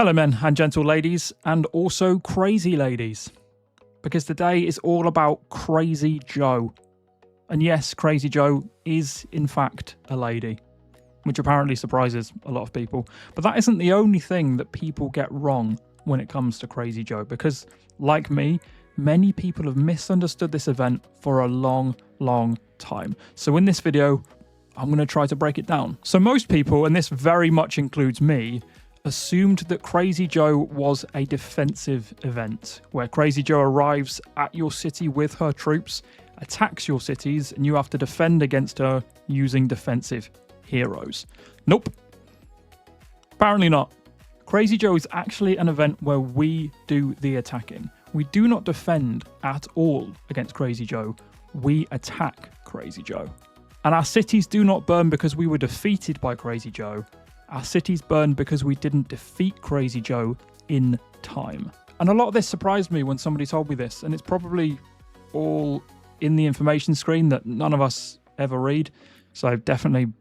Hello men and gentle ladies, and also crazy ladies, because today is all about Crazy Joe. And yes, Crazy Joe is in fact a lady, which apparently surprises a lot of people. But that isn't the only thing that people get wrong when it comes to Crazy Joe, because like me, many people have misunderstood this event for a long time. So in this video, I'm going to try to break it down. So most people, and this very much includes me, assumed that Crazy Joe was a defensive event, where Crazy Joe arrives at your city with her troops, attacks your cities, and you have to defend against her using defensive heroes. Nope. Apparently not. Crazy Joe is actually an event where we do the attacking. We do not defend at all against Crazy Joe. We attack Crazy Joe. And our cities do not burn because we were defeated by Crazy Joe. Our cities burned because we didn't defeat Crazy Joe in time. And a lot of this surprised me when somebody told me this, and it's probably all in the information screen that none of us ever read, so definitely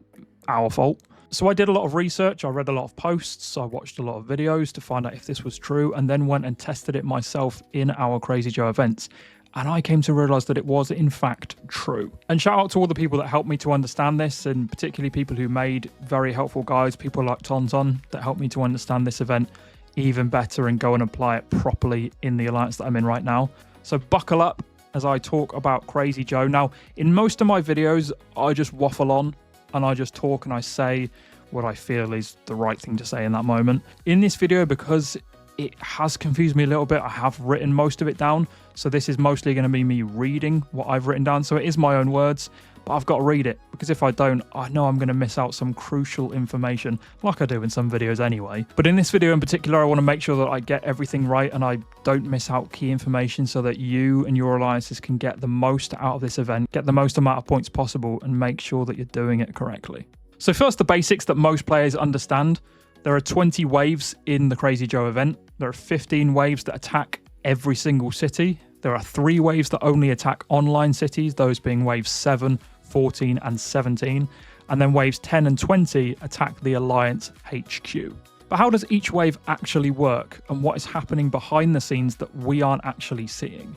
our fault. So I did a lot of research, I read a lot of posts, I watched a lot of videos to find out if this was true, and then went and tested it myself in our Crazy Joe events. And I came to realise that it was in fact true. And shout out to all the people that helped me to understand this, and particularly people who made very helpful guides, people like Tonton that helped me to understand this event even better and go and apply it properly in the alliance that I'm in right now. So buckle up as I talk about Crazy Joe. Now, in most of my videos, I just waffle on and I just talk and I say what I feel is the right thing to say in that moment. In this video, because it has confused me a little bit, I have written most of it down, so this is mostly going to be me reading what I've written down, so it is my own words, but I've got to read it, because if I don't, I know I'm going to miss out some crucial information, like I do in some videos anyway. But in this video in particular, I want to make sure that I get everything right and I don't miss out key information so that you and your alliances can get the most out of this event, get the most amount of points possible, and make sure that you're doing it correctly. So first, the basics that most players understand. There are 20 waves in the Crazy Joe event. There are 15 waves that attack every single city. There are 3 waves that only attack online cities, those being waves 7, 14, and 17. And then waves 10 and 20 attack the Alliance HQ. But how does each wave actually work, and what is happening behind the scenes that we aren't actually seeing?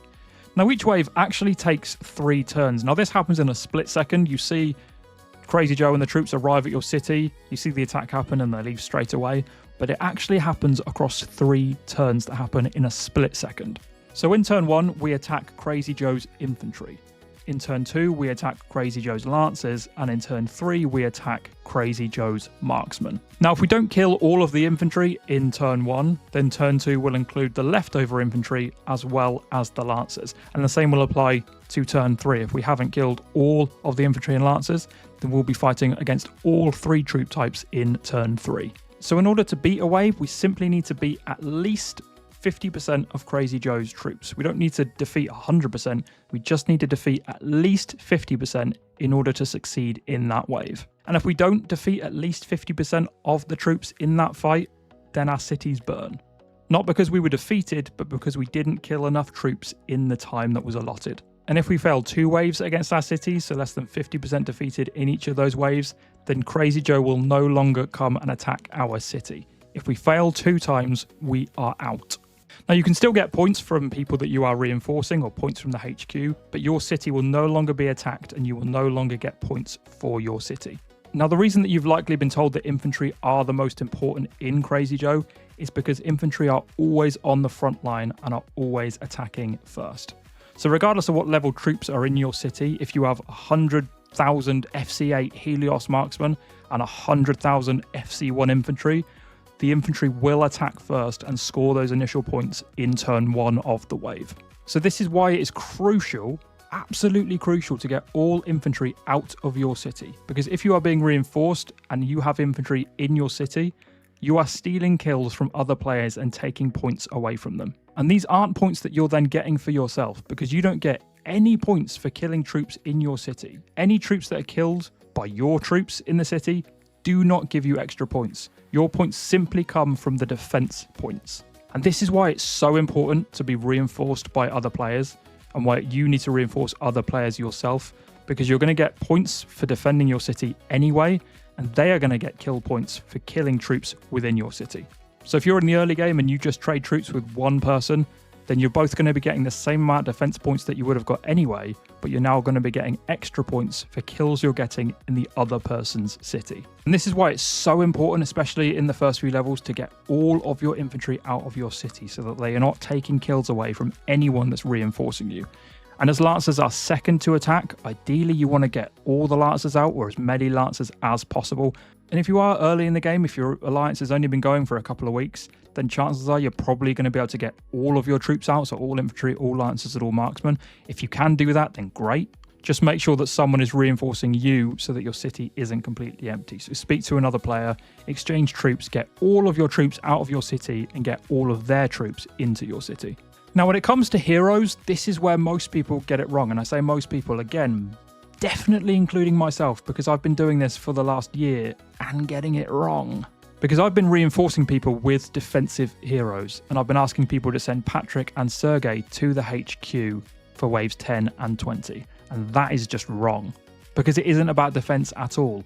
Now, each wave actually takes 3 turns. Now, this happens in a split second. You see Crazy Joe and the troops arrive at your city, you see the attack happen and they leave straight away, but it actually happens across 3 turns that happen in a split second. So in turn 1, we attack Crazy Joe's infantry. In turn 2, we attack Crazy Joe's lancers, and in turn 3, we attack Crazy Joe's marksman. Now, if we don't kill all of the infantry in turn 1, then turn 2 will include the leftover infantry as well as the lancers. And the same will apply to turn 3. If we haven't killed all of the infantry and lancers, then we'll be fighting against all 3 troop types in turn 3. So in order to beat a wave, we simply need to beat at least 50% of Crazy Joe's troops. We don't need to defeat 100%, we just need to defeat at least 50% in order to succeed in that wave. And if we don't defeat at least 50% of the troops in that fight, then our cities burn. Not because we were defeated, but because we didn't kill enough troops in the time that was allotted. And if we fail 2 waves against our cities, so less than 50% defeated in each of those waves, then Crazy Joe will no longer come and attack our city. If we fail 2 times, we are out. Now, you can still get points from people that you are reinforcing or points from the HQ, but your city will no longer be attacked and you will no longer get points for your city. Now, the reason that you've likely been told that infantry are the most important in Crazy Joe is because infantry are always on the front line and are always attacking first. So regardless of what level troops are in your city, if you have 100,000 FC8 Helios marksmen and 100,000 FC1 infantry, the infantry will attack first and score those initial points in turn 1 of the wave. So this is why it is crucial, absolutely crucial, to get all infantry out of your city. Because if you are being reinforced and you have infantry in your city, you are stealing kills from other players and taking points away from them. And these aren't points that you're then getting for yourself, because you don't get any points for killing troops in your city. Any troops that are killed by your troops in the city do not give you extra points. Your points simply come from the defense points. And this is why it's so important to be reinforced by other players, and why you need to reinforce other players yourself, because you're going to get points for defending your city anyway, and they are going to get kill points for killing troops within your city. So if you're in the early game and you just trade troops with one person, then you're both going to be getting the same amount of defense points that you would have got anyway, but you're now going to be getting extra points for kills you're getting in the other person's city. And this is why it's so important, especially in the first few levels, to get all of your infantry out of your city so that they are not taking kills away from anyone that's reinforcing you. And as lancers are second to attack, ideally you want to get all the lancers out, or as many lancers as possible. And if you are early in the game, if your alliance has only been going for a couple of weeks, then chances are you're probably going to be able to get all of your troops out, so all infantry, all lancers, and all marksmen. If you can do that, then great. Just make sure that someone is reinforcing you so that your city isn't completely empty. So speak to another player, exchange troops, get all of your troops out of your city, and get all of their troops into your city. Now, when it comes to heroes, this is where most people get it wrong. And I say most people, again, definitely including myself, because I've been doing this for the last year and getting it wrong. Because I've been reinforcing people with defensive heroes, and I've been asking people to send Patrick and Sergey to the HQ for waves 10 and 20. And that is just wrong, because it isn't about defense at all.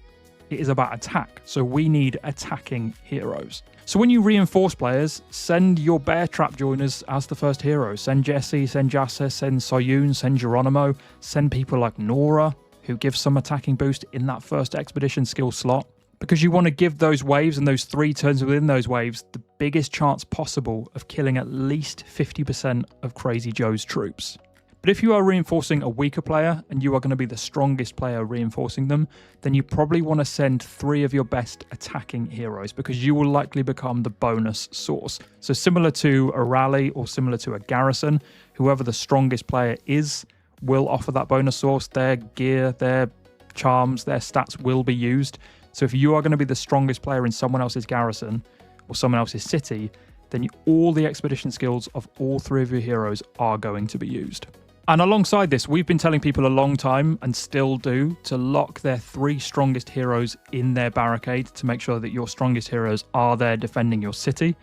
It is about attack. So we need attacking heroes. So when you reinforce players, send your bear trap joiners as the first hero. Send Jesse, send Jasser, send Soyun, send Geronimo, send people like Nora, who give some attacking boost in that first expedition skill slot. Because you want to give those waves and those 3 turns within those waves the biggest chance possible of killing at least 50% of Crazy Joe's troops. But if you are reinforcing a weaker player and you are going to be the strongest player reinforcing them, then you probably want to send 3 of your best attacking heroes, because you will likely become the bonus source. So similar to a rally or similar to a garrison, whoever the strongest player is will offer that bonus source. Their gear, their charms, their stats will be used. So if you are going to be the strongest player in someone else's garrison or someone else's city, then all the expedition skills of all 3 of your heroes are going to be used. And alongside this, we've been telling people a long time, and still do, to lock their 3 strongest heroes in their barricade to make sure that your strongest heroes are there defending your city.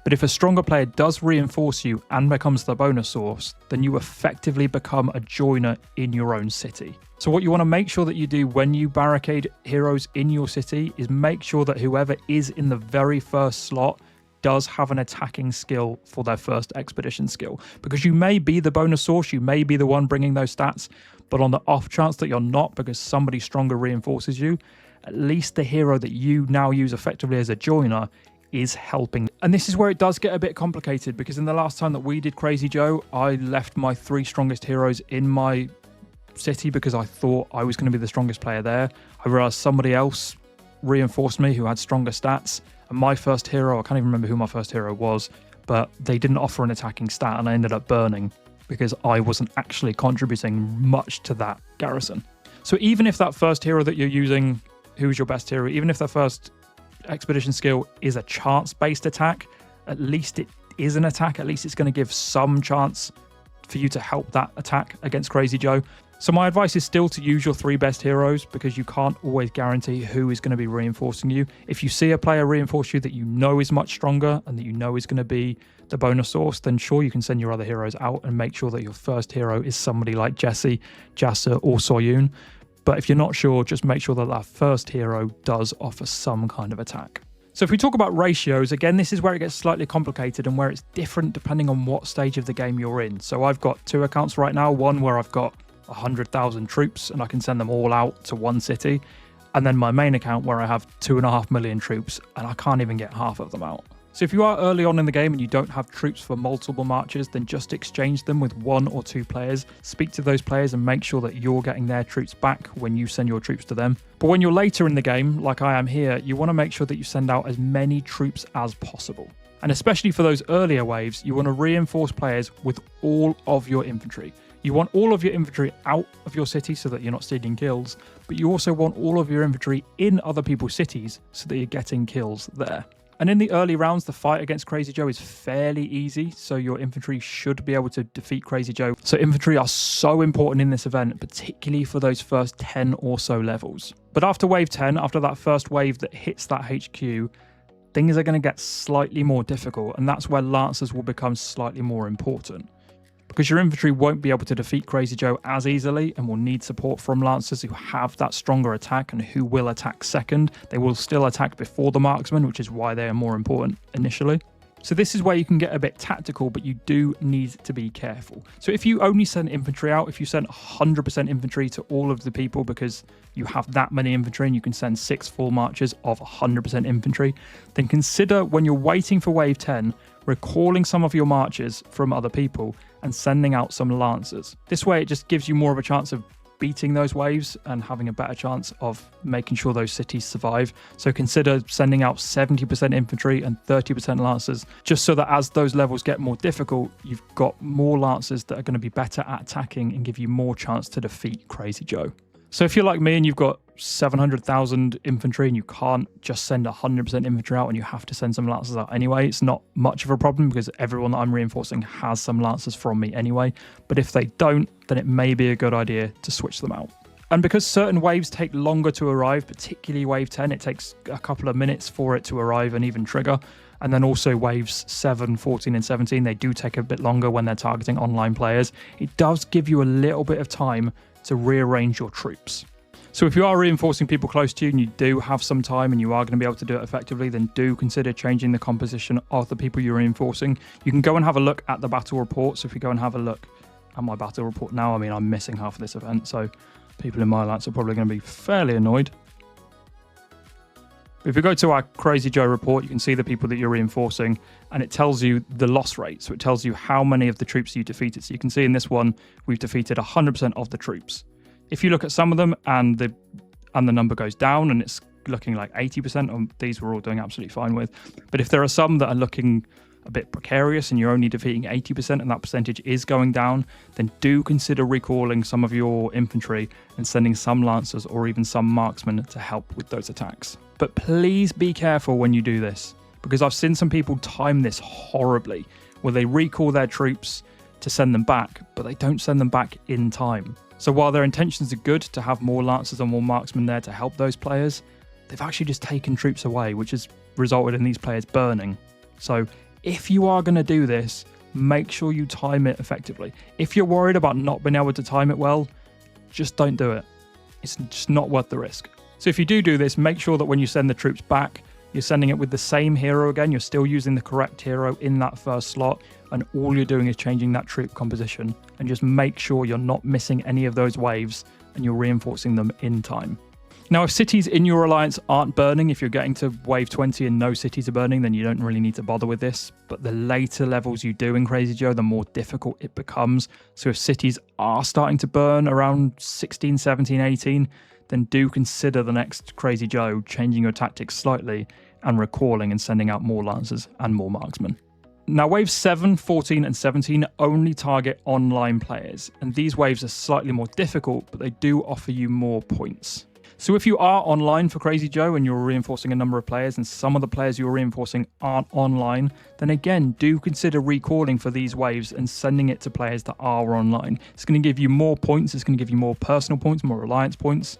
But if a stronger player does reinforce you and becomes the bonus source, then you effectively become a joiner in your own city. So what you want to make sure that you do when you barricade heroes in your city is make sure that whoever is in the very first slot does have an attacking skill for their first expedition skill. Because you may be the bonus source, you may be the one bringing those stats, but on the off chance that you're not because somebody stronger reinforces you, at least the hero that you now use effectively as a joiner is helping. And this is where it does get a bit complicated, because in the last time that we did Crazy Joe, I left my 3 strongest heroes in my city because I thought I was going to be the strongest player there. I realized somebody else reinforced me who had stronger stats, and my first hero, I can't even remember who my first hero was, but they didn't offer an attacking stat, and I ended up burning because I wasn't actually contributing much to that garrison. So even if that first hero that you're using, who's your best hero, even if that first expedition skill is a chance-based attack, at least it is an attack. At least it's going to give some chance for you to help that attack against Crazy Joe. So my advice is still to use your 3 best heroes, because you can't always guarantee who is going to be reinforcing you. If you see a player reinforce you that you know is much stronger and that you know is going to be the bonus source, then sure, you can send your other heroes out and make sure that your first hero is somebody like Jesse, Jasser, or Soyun. But if you're not sure, just make sure that that first hero does offer some kind of attack. So if we talk about ratios, again, this is where it gets slightly complicated and where it's different depending on what stage of the game you're in. So I've got 2 accounts right now, one where I've got 100,000 troops and I can send them all out to one city, and then my main account where I have 2.5 million troops and I can't even get half of them out. So if you are early on in the game and you don't have troops for multiple marches, then just exchange them with 1 or 2 players. Speak to those players and make sure that you're getting their troops back when you send your troops to them. But when you're later in the game, like I am here, you want to make sure that you send out as many troops as possible. And especially for those earlier waves, you want to reinforce players with all of your infantry. You want all of your infantry out of your city so that you're not stealing kills, but you also want all of your infantry in other people's cities so that you're getting kills there. And in the early rounds, the fight against Crazy Joe is fairly easy, so your infantry should be able to defeat Crazy Joe. So infantry are so important in this event, particularly for those first 10 or so levels. But after wave 10, after that first wave that hits that HQ, things are going to get slightly more difficult, and that's where lancers will become slightly more important. Because your infantry won't be able to defeat Crazy Joe as easily and will need support from lancers who have that stronger attack and who will attack second. They will still attack before the marksman, which is why they are more important initially. So this is where you can get a bit tactical, but you do need to be careful. So if you only send infantry out, if you send 100% infantry to all of the people because you have that many infantry and you can send 6 full marches of 100% infantry, then consider when you're waiting for wave 10, recalling some of your marches from other people and sending out some lancers. This way it just gives you more of a chance of beating those waves and having a better chance of making sure those cities survive. So consider sending out 70% infantry and 30% lancers, just so that as those levels get more difficult, you've got more lancers that are going to be better at attacking and give you more chance to defeat Crazy Joe. So if you're like me and you've got 700,000 infantry and you can't just send 100% infantry out and you have to send some lancers out anyway, it's not much of a problem because everyone that I'm reinforcing has some lancers from me anyway. But if they don't, then it may be a good idea to switch them out. And because certain waves take longer to arrive, particularly wave 10, it takes a couple of minutes for it to arrive and even trigger. And then also waves 7, 14 and 17, they do take a bit longer when they're targeting online players. It does give you a little bit of time to rearrange your troops. So if you are reinforcing people close to you and you do have some time and you are going to be able to do it effectively, then do consider changing the composition of the people you're reinforcing. You can go and have a look at the battle report. So if you go and have a look at my battle report now, I mean, I'm missing half of this event, so people in my alliance are probably going to be fairly annoyed. If you go to our Crazy Joe report, you can see the people that you're reinforcing and it tells you the loss rate. So it tells you how many of the troops you defeated. So you can see in this one, we've defeated 100% of the troops. If you look at some of them and the number goes down and it's looking like 80%, these we're all doing absolutely fine with. But if there are some that are looking a bit precarious and you're only defeating 80% and that percentage is going down, then do consider recalling some of your infantry and sending some lancers or even some marksmen to help with those attacks. But please be careful when you do this, because I've seen some people time this horribly, where they recall their troops to send them back, but they don't send them back in time. So while their intentions are good to have more lancers and more marksmen there to help those players, they've actually just taken troops away, which has resulted in these players burning. So if you are going to do this, make sure you time it effectively. If you're worried about not being able to time it well, just don't do it. It's just not worth the risk. So if you do this, make sure that when you send the troops back, you're sending it with the same hero again. You're still using the correct hero in that first slot, and all you're doing is changing that troop composition. And just make sure you're not missing any of those waves and you're reinforcing them in time. Now, if cities in your alliance aren't burning, if you're getting to wave 20 and no cities are burning, then you don't really need to bother with this. But the later levels you do in Crazy Joe, the more difficult it becomes. So if cities are starting to burn around 16, 17, 18, then do consider the next Crazy Joe changing your tactics slightly and recalling and sending out more lancers and more marksmen. Now, waves 7, 14 and 17 only target online players, and these waves are slightly more difficult, but they do offer you more points. So if you are online for Crazy Joe and you're reinforcing a number of players and some of the players you're reinforcing aren't online, then again, do consider recalling for these waves and sending it to players that are online. It's going to give you more points, it's going to give you more personal points, more alliance points.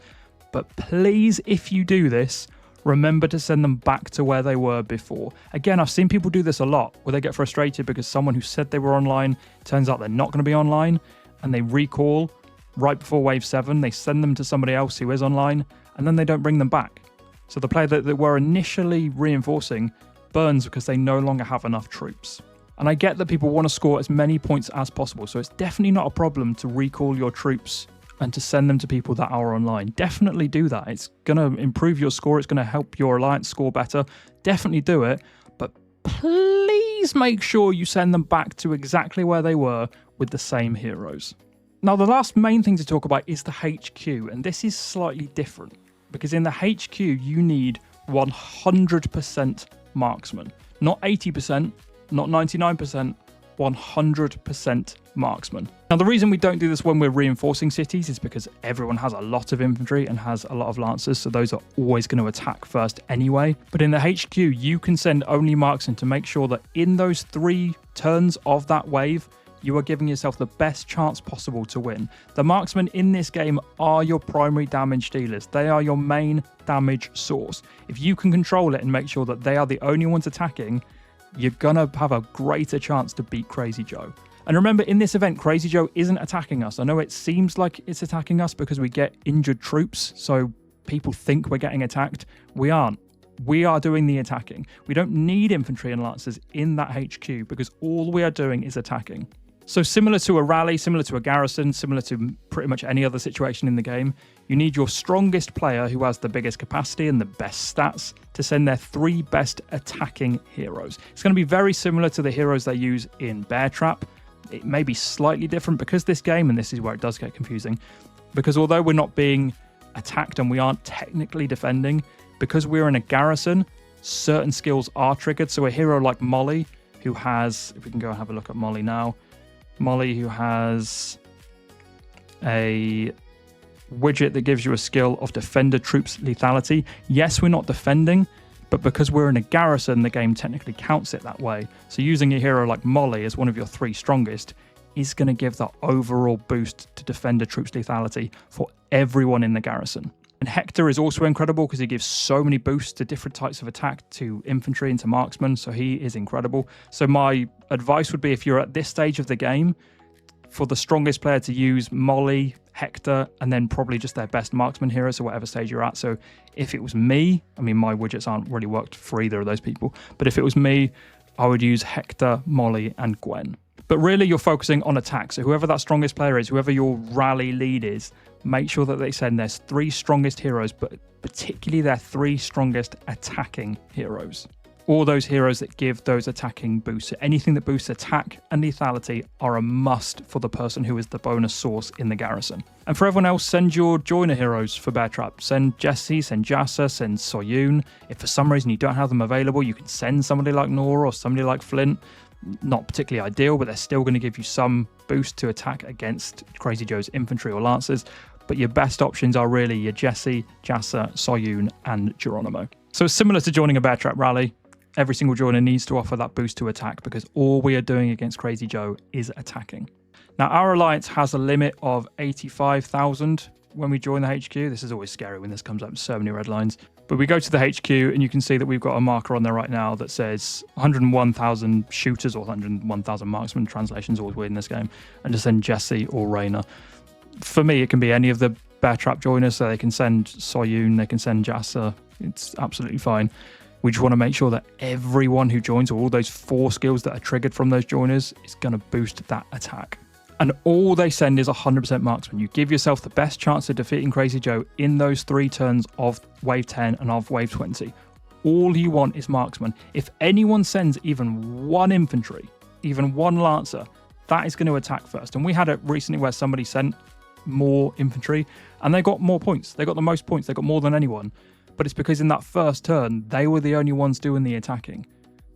But please, if you do this, remember to send them back to where they were before. Again, I've seen people do this a lot, where they get frustrated because someone who said they were online, turns out they're not going to be online, and they recall right before wave 7, they send them to somebody else who is online, and then they don't bring them back. So the player that they were initially reinforcing burns because they no longer have enough troops. And I get that people want to score as many points as possible, so it's definitely not a problem to recall your troops and to send them to people that are online. Definitely do that. It's going to improve your score. It's going to help your alliance score better. Definitely do it. But please make sure you send them back to exactly where they were with the same heroes. Now, the last main thing to talk about is the HQ, and this is slightly different because in the HQ, you need 100% marksman. Not 80%, not 99%, 100% marksman. Now, the reason we don't do this when we're reinforcing cities is because everyone has a lot of infantry and has a lot of lancers, so those are always going to attack first anyway. But in the HQ, you can send only marksmen to make sure that in those 3 turns of that wave, you are giving yourself the best chance possible to win. The marksmen in this game are your primary damage dealers. They are your main damage source. If you can control it and make sure that they are the only ones attacking, you're gonna have a greater chance to beat Crazy Joe. And remember, in this event, Crazy Joe isn't attacking us. I know it seems like it's attacking us because we get injured troops, so people think we're getting attacked. We aren't. We are doing the attacking. We don't need infantry and lancers in that HQ because all we are doing is attacking. So similar to a rally, similar to a garrison, similar to pretty much any other situation in the game, you need your strongest player who has the biggest capacity and the best stats to send their 3 best attacking heroes. It's going to be very similar to the heroes they use in Bear Trap. It may be slightly different because this game, and this is where it does get confusing, because although we're not being attacked and we aren't technically defending, because we're in a garrison, certain skills are triggered. So a hero like Molly, who has, if we can go and have a look at Molly now, Molly, who has a widget that gives you a skill of defender troops lethality. Yes, we're not defending, but because we're in a garrison, the game technically counts it that way. So using a hero like Molly as one of your 3 strongest is going to give the overall boost to defender troops lethality for everyone in the garrison. And Hector is also incredible because he gives so many boosts to different types of attack, to infantry and to marksman, so he is incredible. So my advice would be, if you're at this stage of the game, for the strongest player to use Molly, Hector, and then probably just their best marksman hero, so whatever stage you're at. So if it was me, I mean, my widgets aren't really worked for either of those people, but if it was me, I would use Hector, Molly, and Gwen. But really, you're focusing on attack. So whoever that strongest player is, whoever your rally lead is, make sure that they send their 3 strongest heroes, but particularly their 3 strongest attacking heroes. All those heroes that give those attacking boosts. So anything that boosts attack and lethality are a must for the person who is the bonus source in the garrison. And for everyone else, send your joiner heroes for Bear Trap. Send Jesse, send Jassa, send Soyun. If for some reason you don't have them available, you can send somebody like Nora or somebody like Flint. Not particularly ideal, but they're still going to give you some boost to attack against Crazy Joe's infantry or lancers. But your best options are really your Jesse, Jassa, Soyun, and Geronimo. So it's similar to joining a Bear Trap rally. Every single joiner needs to offer that boost to attack because all we are doing against Crazy Joe is attacking. Now, our alliance has a limit of 85,000 when we join the HQ. This is always scary when this comes up, so many red lines. But we go to the HQ and you can see that we've got a marker on there right now that says 101,000 shooters or 101,000 marksman. Translation's always weird in this game. And just send Jesse or Raina. For me, it can be any of the Bear Trap joiners, so they can send Soyun, they can send Jassa. It's absolutely fine. We just want to make sure that everyone who joins, or all those 4 skills that are triggered from those joiners, is going to boost that attack. And all they send is 100% marksman. You give yourself the best chance of defeating Crazy Joe in those 3 turns of wave 10 and of wave 20. All you want is marksman. If anyone sends even 1 infantry, even 1 lancer, that is going to attack first. And we had it recently where somebody sent more infantry and they got more points. They got the most points. They got more than anyone. But it's because in that first turn, they were the only ones doing the attacking.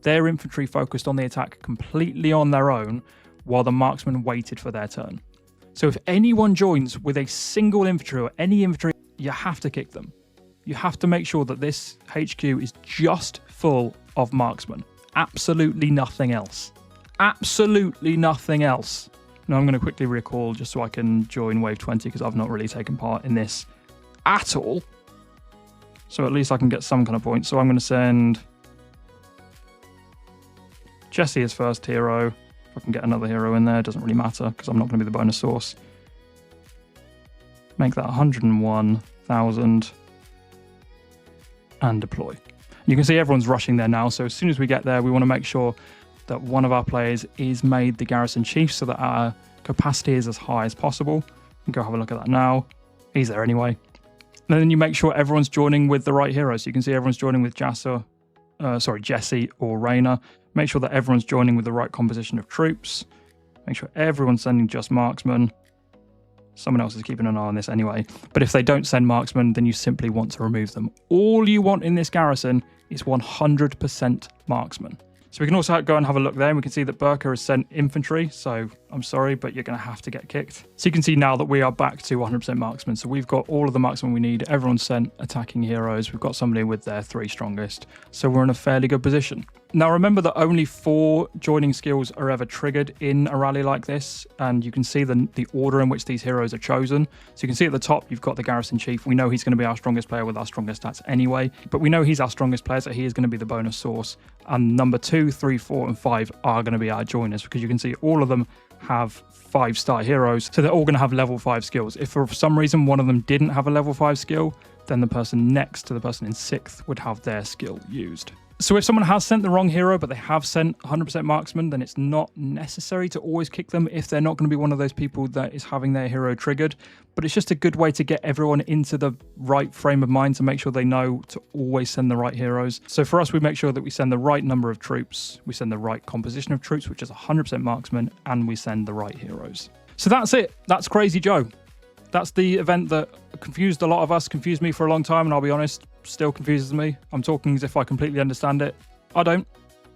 Their infantry focused on the attack completely on their own, while the marksman waited for their turn. So if anyone joins with a single infantry or any infantry, you have to kick them. You have to make sure that this HQ is just full of marksmen. Absolutely nothing else. Absolutely nothing else. Now I'm going to quickly recall just so I can join wave 20 because I've not really taken part in this at all. So at least I can get some kind of points. So I'm going to send Jesse as first hero. If I can get another hero in there, it doesn't really matter because I'm not going to be the bonus source. Make that 101,000 and deploy. You can see everyone's rushing there now. So as soon as we get there, we want to make sure that one of our players is made the garrison chief so that our capacity is as high as possible. You can go have a look at that now. He's there anyway. And then you make sure everyone's joining with the right hero. So you can see everyone's joining with Jesse or Raina. Make sure that everyone's joining with the right composition of troops. Make sure everyone's sending just marksmen. Someone else is keeping an eye on this anyway. But if they don't send marksmen, then you simply want to remove them. All you want in this garrison is 100% marksmen. So we can also go and have a look there, and we can see that Burka has sent infantry, so I'm sorry, but you're going to have to get kicked. So you can see now that we are back to 100% marksmen, so we've got all of the marksmen we need, everyone's sent attacking heroes, we've got somebody with their 3 strongest, so we're in a fairly good position. Now remember that only 4 joining skills are ever triggered in a rally like this, and you can see the order in which these heroes are chosen. So you can see at the top, you've got the garrison chief. We know he's going to be our strongest player with our strongest stats anyway, but we know he's our strongest player, so he is going to be the bonus source. And number 2, 3, 4, and 5 are going to be our joiners, because you can see all of them have 5-star heroes, so they're all going to have level 5 skills. If for some reason one of them didn't have a level 5 skill, then the person next to the person in 6th would have their skill used. So if someone has sent the wrong hero, but they have sent 100% marksman, then it's not necessary to always kick them if they're not going to be one of those people that is having their hero triggered. But it's just a good way to get everyone into the right frame of mind to make sure they know to always send the right heroes. So for us, we make sure that we send the right number of troops, we send the right composition of troops, which is 100% marksman, and we send the right heroes. So that's it. That's Crazy Joe. That's the event that confused a lot of us, confused me for a long time, and I'll be honest, still confuses me. I'm talking as if I completely understand it. I don't,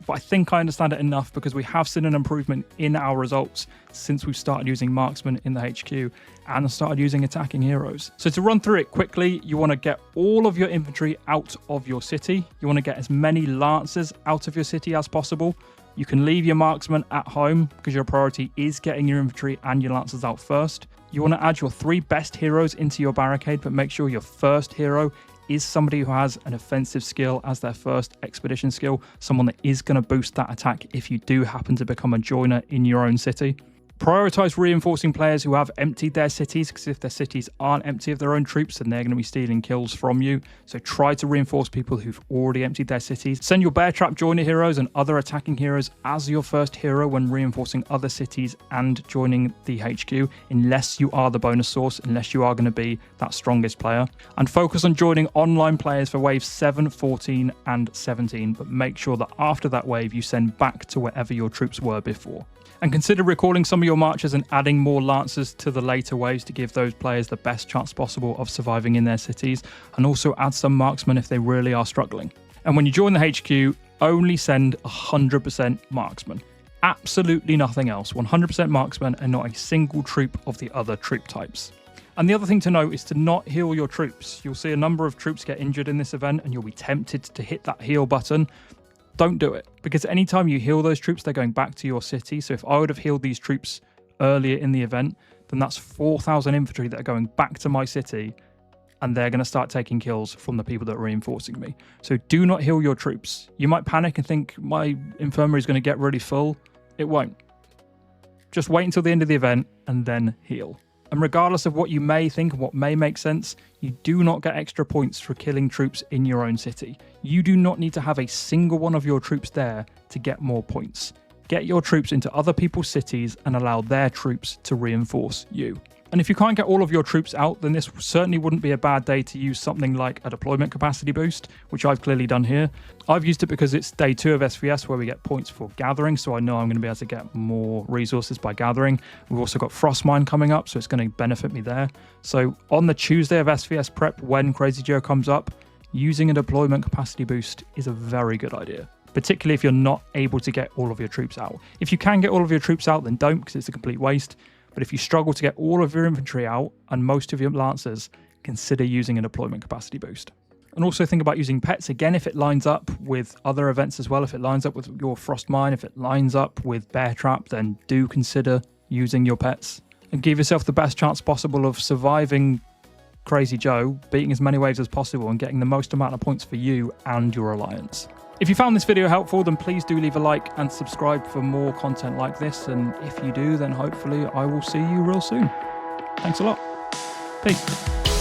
but I think I understand it enough because we have seen an improvement in our results since we've started using Marksman in the HQ and started using attacking heroes. So to run through it quickly, you want to get all of your infantry out of your city. You want to get as many lancers out of your city as possible. You can leave your marksman at home because your priority is getting your infantry and your lancers out first. You want to add your 3 best heroes into your barricade, but make sure your first hero is somebody who has an offensive skill as their first expedition skill, someone that is going to boost that attack if you do happen to become a joiner in your own city. Prioritize reinforcing players who have emptied their cities, because if their cities aren't empty of their own troops, then they're going to be stealing kills from you. So try to reinforce people who've already emptied their cities. Send your bear trap joiner heroes and other attacking heroes as your first hero when reinforcing other cities and joining the HQ, unless you are the bonus source, unless you are going to be that strongest player. And focus on joining online players for waves 7, 14 and 17, but make sure that after that wave you send back to wherever your troops were before. And consider recalling some of your marchers and adding more lancers to the later waves to give those players the best chance possible of surviving in their cities, and also add some marksmen if they really are struggling. And when you join the HQ, only send 100% marksman. Absolutely nothing else. 100% marksman and not a single troop of the other troop types. And the other thing to note is to not heal your troops. You'll see a number of troops get injured in this event and you'll be tempted to hit that heal button. Don't do it, because anytime you heal those troops, they're going back to your city. So if I would have healed these troops earlier in the event, then that's 4,000 infantry that are going back to my city, and they're going to start taking kills from the people that are reinforcing me. So do not heal your troops. You might panic and think my infirmary is going to get really full. It won't. Just wait until the end of the event and then heal. And regardless of what you may think and what may make sense, you do not get extra points for killing troops in your own city. You do not need to have a single one of your troops there to get more points. Get your troops into other people's cities and allow their troops to reinforce you. And if you can't get all of your troops out, then this certainly wouldn't be a bad day to use something like a deployment capacity boost, which I've clearly done here. I've used it because it's day 2 of SVS where we get points for gathering, so I know I'm going to be able to get more resources by gathering. We've also got Frostmine coming up, so it's going to benefit me there. So on the Tuesday of SVS prep, when Crazy Joe comes up, using a deployment capacity boost is a very good idea, particularly if you're not able to get all of your troops out. If you can get all of your troops out, then don't, because it's a complete waste. But if you struggle to get all of your infantry out and most of your lancers, consider using a deployment capacity boost. And also think about using pets, again, if it lines up with other events as well. If it lines up with your Frostmine, if it lines up with Bear Trap, then do consider using your pets. And give yourself the best chance possible of surviving Crazy Joe, beating as many waves as possible and getting the most amount of points for you and your alliance. If you found this video helpful, then please do leave a like and subscribe for more content like this. And if you do, then hopefully I will see you real soon. Thanks a lot. Peace.